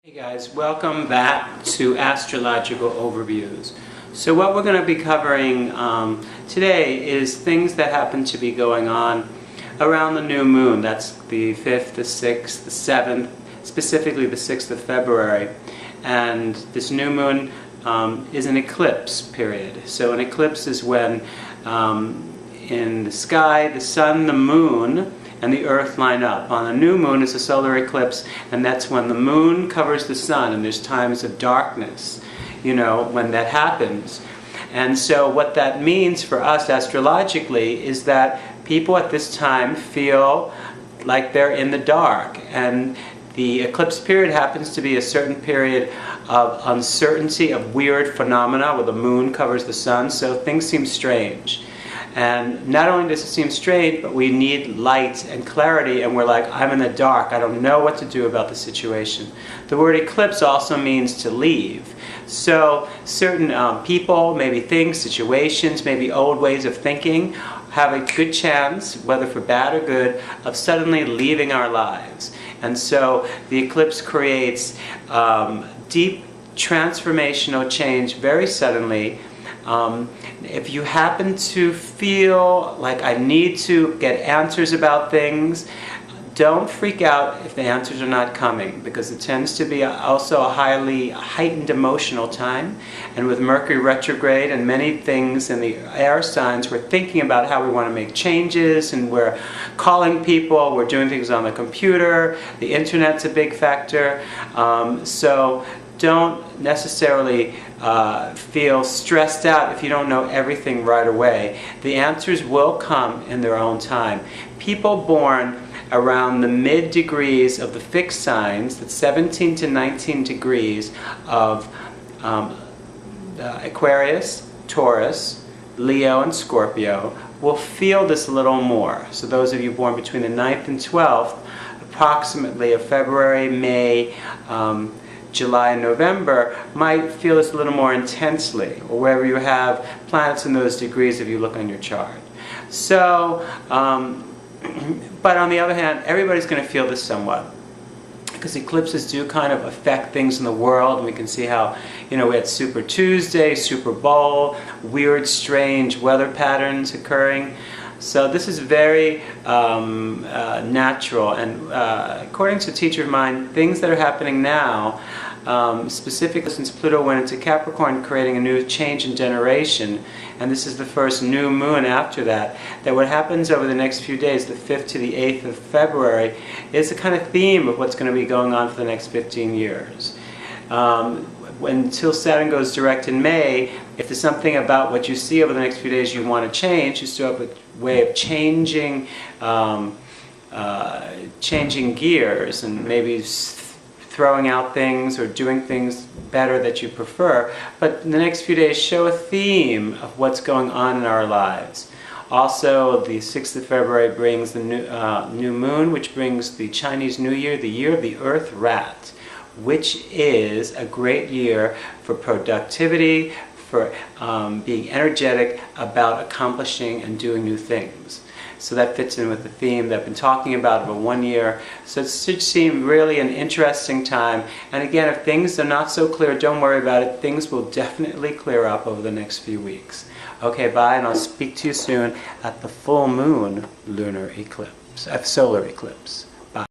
Hey guys, welcome back to Astrological Overviews. So what we're going to be covering today is things that happen to be going on around the new moon. That's the 5th, the 6th, the 7th, specifically the 6th of February. And this new moon is an eclipse period. So an eclipse is when in the sky the sun, the moon, and the earth line up. On a new moon is a solar eclipse, and that's when the moon covers the sun, and there's times of darkness, when that happens. And so what that means for us astrologically is that people at this time feel like they're in the dark, and the eclipse period happens to be a certain period of uncertainty, of weird phenomena where the moon covers the sun, so things seem strange. And not only does it seem strange, but we need light and clarity, and we're like, I'm in the dark, I don't know what to do about the situation. The word eclipse also means to leave. So certain people, maybe things, situations, maybe old ways of thinking, have a good chance, whether for bad or good, of suddenly leaving our lives. And so the eclipse creates deep transformational change very suddenly. If you happen to feel like I need to get answers about things, don't freak out if the answers are not coming, because it tends to be also a highly heightened emotional time. And with Mercury retrograde and many things in the air signs, we're thinking about how we want to make changes, and we're calling people, we're doing things on the computer, the internet's a big factor. So don't necessarily feel stressed out if you don't know everything right away. The answers will come in their own time. People born around the mid degrees of the fixed signs, that's 17 to 19 degrees of Aquarius, Taurus, Leo, and Scorpio, will feel this a little more. So those of you born between the 9th and 12th, approximately of February, May, July and November, might feel this a little more intensely, or wherever you have planets in those degrees if you look on your chart. So, but on the other hand, everybody's going to feel this somewhat, because eclipses do kind of affect things in the world, and we can see how, we had Super Tuesday, Super Bowl, weird, strange weather patterns occurring. So this is very natural, and according to a teacher of mine, things that are happening now, specifically since Pluto went into Capricorn, creating a new change in generation, and this is the first new moon after that, that what happens over the next few days, the 5th to the 8th of February, is a kind of theme of what's going to be going on for the next 15 years. Until Saturn goes direct in May, if there's something about what you see over the next few days you want to change, you still have a way of changing gears, and maybe throwing out things or doing things better that you prefer. But in the next few days, show a theme of what's going on in our lives. Also, the 6th of February brings the new moon, which brings the Chinese New Year, the year of the Earth Rat, which is a great year for productivity, for being energetic about accomplishing and doing new things. So that fits in with the theme that I've been talking about a 1 year. So it should seem really an interesting time. And again, if things are not so clear, don't worry about it. Things will definitely clear up over the next few weeks. Okay, bye, and I'll speak to you soon at the full moon lunar eclipse, solar eclipse.